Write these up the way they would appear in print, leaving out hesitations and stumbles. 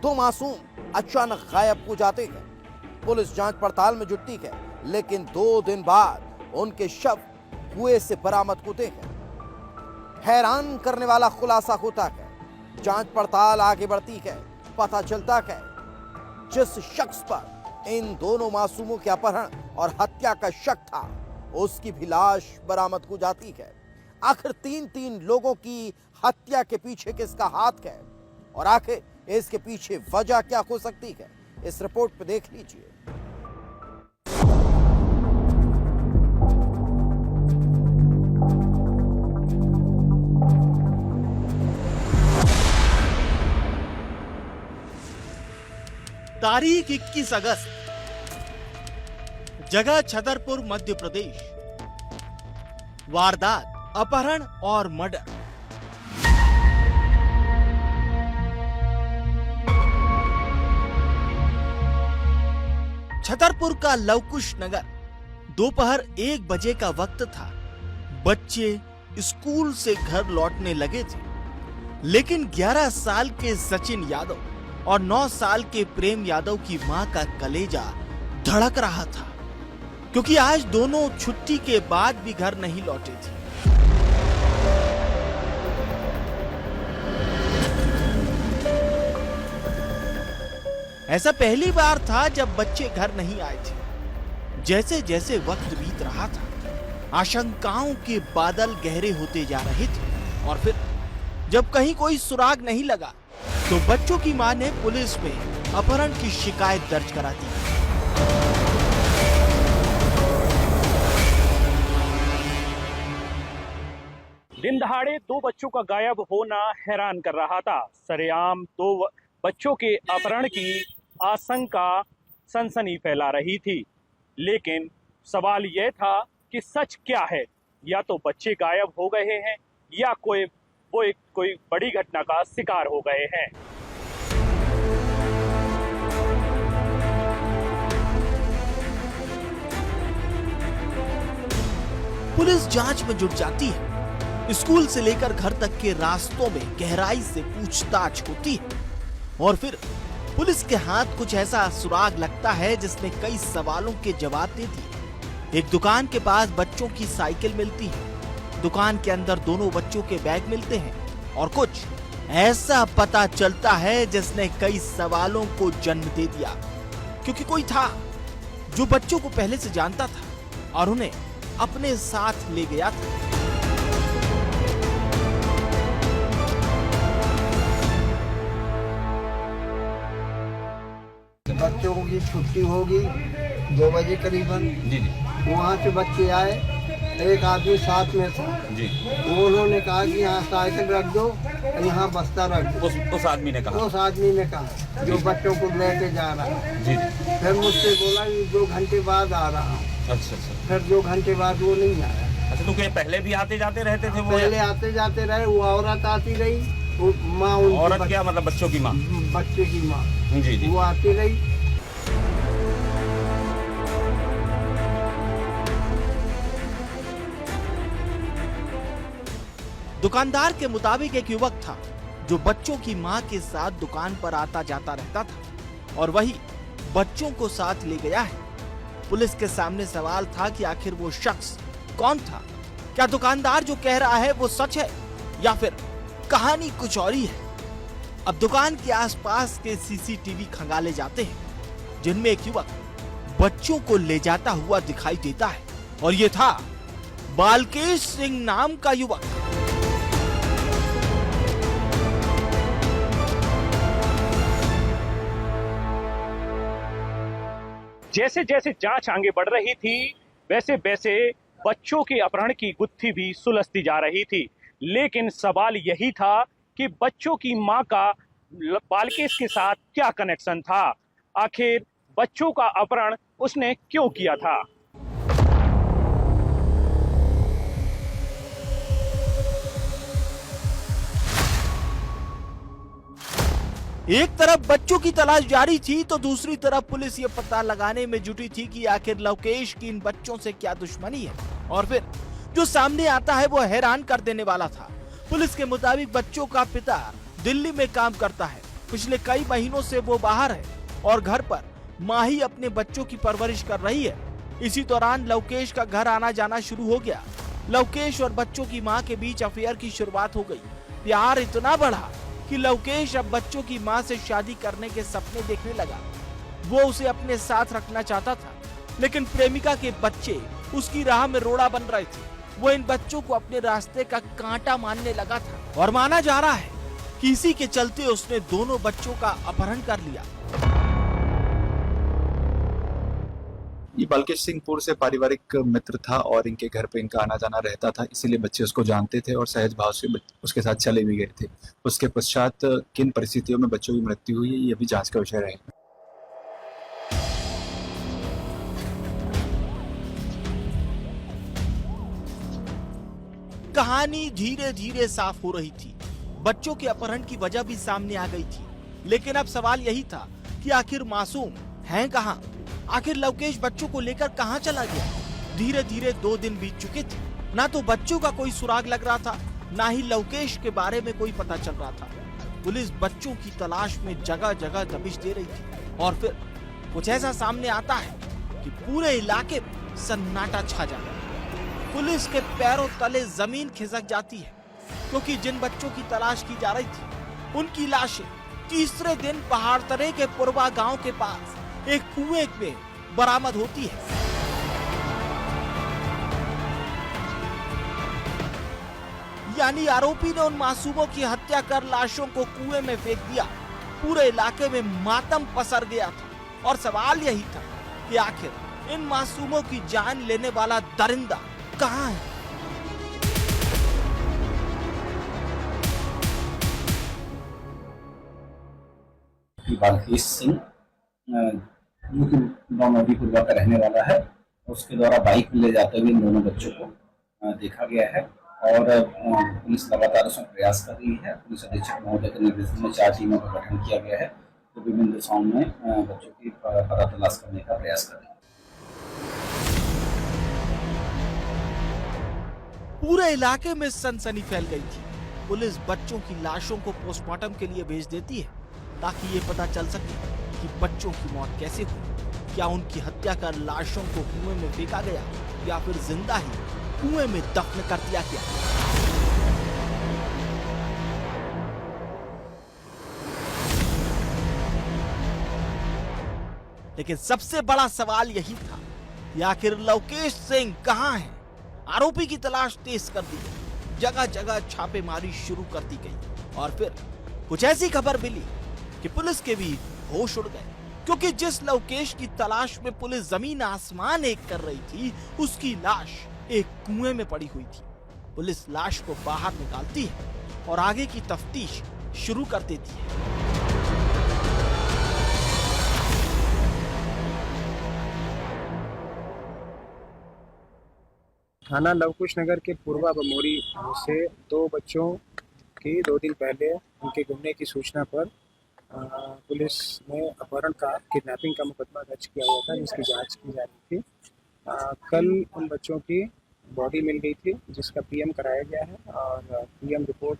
दो मासूम अचानक गायब हो जाते हैं। पुलिस जांच पड़ताल में जुटती है, लेकिन 2 दिन बाद उनके शव कुएं से बरामद होते हैं। हैरान करने वाला खुलासा होता है। जांच पड़ताल आगे बढ़ती है, पता चलता है जिस शख्स पर इन दोनों मासूमों के अपहरण और हत्या का शक था, उसकी भी लाश बरामद हो जाती है। आखिर 3 लोगों की हत्या के पीछे किसका हाथ है और आखिर इसके पीछे वजह क्या हो सकती है, इस रिपोर्ट पे देख लीजिए। तारीख 21 अगस्त, जगह छतरपुर, मध्य प्रदेश। वारदात अपहरण और मर्डर। छतरपुर का लवकुश नगर। दोपहर 1 बजे का वक्त था। बच्चे स्कूल से घर लौटने लगे थे, लेकिन 11 साल के सचिन यादव और 9 साल के प्रेम यादव की मां का कलेजा धड़क रहा था, क्योंकि आज दोनों छुट्टी के बाद भी घर नहीं लौटे थे। ऐसा पहली बार था जब बच्चे घर नहीं आए थे। जैसे जैसे वक्त बीत रहा था, आशंकाओं के बादल गहरे होते जा रहे थे और फिर जब कहीं कोई सुराग नहीं लगा तो बच्चों की मां ने पुलिस में अपहरण की शिकायत दर्ज करा दी। दिन दहाड़े 2 बच्चों का गायब होना हैरान कर रहा था। सरेआम 2 बच्चों के अपहरण की आशंका सनसनी फैला रही थी, लेकिन सवाल यह था कि सच क्या है। या तो बच्चे गायब हो गए हैं या कोई बड़ी घटना का शिकार हो गए हैं। पुलिस जांच में जुट जाती है। स्कूल से लेकर घर तक के रास्तों में गहराई से पूछताछ होती है और फिर पुलिस के हाथ कुछ ऐसा सुराग लगता है जिसने कई सवालों के जवाब दे दिए। एक दुकान के पास बच्चों की साइकिल मिलती है। दुकान के अंदर दोनों बच्चों के बैग मिलते हैं और कुछ ऐसा पता चलता है जिसने कई सवालों को जन्म दे दिया, क्योंकि कोई था जो बच्चों को पहले से जानता था और उन्हें अपने साथ ले गया था। बच्चों की छुट्टी होगी 2 बजे करीबन। जी जी वहाँ से बच्चे आए, एक आदमी साथ में था जी। उन्होंने कहा कि यहाँ साइकिल रख दो, यहाँ बस्ता रख दो। उस आदमी ने कहा? उस आदमी ने कहा जो बच्चों को लेके जा रहा है। जी। फिर मुझसे बोला कि 2 घंटे बाद आ रहा हूँ। अच्छा। फिर 2 घंटे बाद वो नहीं आया। अच्छा, तो क्या पहले भी आते जाते रहते थे वो? पहले आते जाते रहे। वो औरत आती रही, वो माँ, औरत क्या मतलब बच्चों की माँ? बच्चे की माँ। जी जी। वो आती रही। दुकानदार के मुताबिक एक युवक था जो बच्चों की मां के साथ दुकान पर आता जाता रहता था और वही बच्चों को साथ ले गया है। पुलिस के सामने सवाल था कि आखिर वो शख्स कौन था। क्या दुकानदार जो कह रहा है वो सच है या फिर कहानी कुछ और ही है। अब दुकान के आसपास के सीसीटीवी खंगाले जाते हैं, जिनमें एक युवक बच्चों को ले जाता हुआ दिखाई देता है और ये था बालकेश सिंह नाम का युवक। जैसे जैसे जांच आगे बढ़ रही थी, वैसे वैसे बच्चों के अपहरण की गुत्थी भी सुलझती जा रही थी। लेकिन सवाल यही था कि बच्चों की मां का बालकेश के साथ क्या कनेक्शन था। आखिर बच्चों का अपहरण उसने क्यों किया था। एक तरफ बच्चों की तलाश जारी थी तो दूसरी तरफ पुलिस ये पता लगाने में जुटी थी कि आखिर लवकेश की इन बच्चों से क्या दुश्मनी है। और फिर जो सामने आता है वो हैरान कर देने वाला था। पुलिस के मुताबिक बच्चों का पिता दिल्ली में काम करता है। पिछले कई महीनों से वो बाहर है और घर पर माँ ही अपने बच्चों की परवरिश कर रही है। इसी दौरान लवकेश का घर आना जाना शुरू हो गया। लवकेश और बच्चों की माँ के बीच अफेयर की शुरुआत हो गई। प्यार इतना बढ़ा कि लवकेश अब बच्चों की माँ से शादी करने के सपने देखने लगा। वो उसे अपने साथ रखना चाहता था, लेकिन प्रेमिका के बच्चे उसकी राह में रोड़ा बन रहे थे। वो इन बच्चों को अपने रास्ते का कांटा मानने लगा था और माना जा रहा है कि इसी के चलते उसने दोनों बच्चों का अपहरण कर लिया। ये बल्केश सिंहपुर से पारिवारिक मित्र था और इनके घर पे इनका आना जाना रहता था, इसीलिए बच्चे उसको जानते थे और सहज भाव से उसके साथ चले भी गए थे। उसके पश्चात किन परिस्थितियों में बच्चों की मृत्यु हुई है, ये अभी जांच का विषय रहेगा। कहानी धीरे धीरे साफ हो रही थी। बच्चों के अपहरण की वजह भी सामने आ गई थी, लेकिन अब सवाल यही था कि आखिर मासूम हैं कहां? आखिर लवकेश बच्चों को लेकर कहां चला गया? धीरे धीरे 2 दिन बीत चुके थे। ना तो बच्चों का कोई सुराग लग रहा था, ना ही लवकेश के बारे में कोई पता चल रहा था। पुलिस बच्चों की तलाश में जगह जगह दबिश दे रही थी और फिर कुछ ऐसा सामने आता है कि पूरे इलाके में सन्नाटा छा जाता है। पुलिस के पैरों तले जमीन खिसक जाती है, क्योंकि जिन बच्चों की तलाश की जा रही थी उनकी लाशें तीसरे दिन पहाड़तरे के पुरवा गांव के पास एक कुएं में बरामद होती है। यानी आरोपी ने उन मासूमों की हत्या कर लाशों को कुएं में फेंक दिया। पूरे इलाके में मातम पसर गया था और सवाल यही था कि आखिर इन मासूमों की जान लेने वाला दरिंदा कहां है? बल्केश सिंह नौमोदीपुर का रहने वाला है। उसके द्वारा बाइक ले जाते हुए इन दोनों बच्चों को देखा गया है और पुलिस लगातार उसमें प्रयास कर रही है। पुलिस अधीक्षक महोदय के निर्देशन में 4 टीमों का गठन किया गया है, जो विभिन्न दिशाओं में बच्चों की पता तलाश करने का प्रयास कर रही है। पूरे इलाके में सनसनी फैल गई थी। पुलिस बच्चों की लाशों को पोस्टमार्टम के लिए भेज देती है ताकि ये पता चल सके कि बच्चों की मौत कैसे हुई। क्या उनकी हत्या कर लाशों को कुएं में फेंका गया या फिर जिंदा ही कुएं में दफन कर दिया गया? लेकिन सबसे बड़ा सवाल यही था कि आखिर लवकेश सिंह कहां है? आरोपी की तलाश तेज कर दी गई, जगह जगह छापेमारी शुरू कर दी गई और फिर कुछ ऐसी खबर मिली कि पुलिस के भी होश उड़ गए, क्योंकि जिस लवकेश की तलाश में पुलिस जमीन आसमान एक कर रही थी, उसकी लाश एक कुएं में पड़ी हुई थी। पुलिस लाश को बाहर निकालती है और आगे की तफ्तीश शुरू कर देती है। थाना लवकुश नगर के पूर्वा बमोरी से 2 बच्चों की 2 दिन पहले उनके गुमने की सूचना पर पुलिस ने अपहरण का किडनैपिंग का मुकदमा दर्ज किया हुआ था, जिसकी जांच की जा रही थी। कल उन बच्चों की बॉडी मिल गई थी, जिसका पीएम कराया गया है और पीएम रिपोर्ट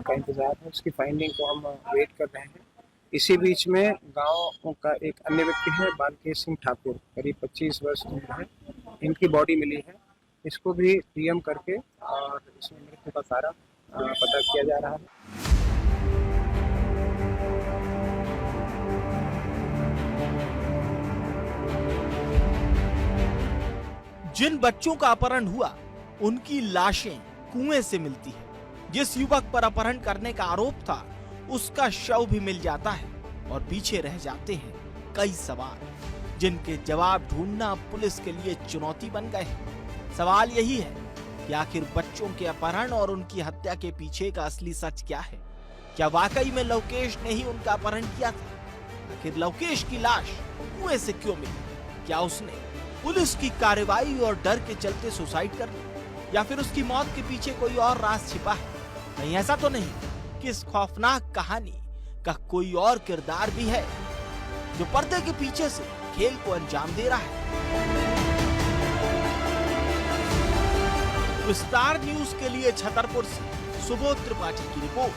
का इंतजार है। उसकी फाइंडिंग को हम वेट कर रहे हैं। इसी बीच में गांव का एक अन्य व्यक्ति है, बल्केश सिंह ठाकुर, करीब 25 वर्ष उम्र है। इनकी बॉडी मिली है, इसको भी पीएम करके और इसमें मृत्यु का कारण पता किया जा रहा है। जिन बच्चों का अपहरण हुआ उनकी लाशें कुएं से मिलती है। जिस युवक पर अपहरण करने का आरोप था उसका शव भी मिल जाता है और पीछे रह जाते हैं कई सवाल, जिनके जवाब ढूंढना पुलिस के लिए चुनौती बन गए हैं। सवाल यही है कि आखिर बच्चों के अपहरण और उनकी हत्या के पीछे का असली सच क्या है? क्या वाकई में लवकेश ने ही उनका अपहरण किया था? आखिर लवकेश की लाश कुएं से क्यों मिली? क्या उसने पुलिस की कार्रवाई और डर के चलते सुसाइड कर ली, या फिर उसकी मौत के पीछे कोई और राज छिपा है? कहीं ऐसा तो नहीं कि इस खौफनाक कहानी का कोई और किरदार भी है जो पर्दे के पीछे से खेल को अंजाम दे रहा है? विस्तार न्यूज के लिए छतरपुर से सुबोध त्रिपाठी की रिपोर्ट।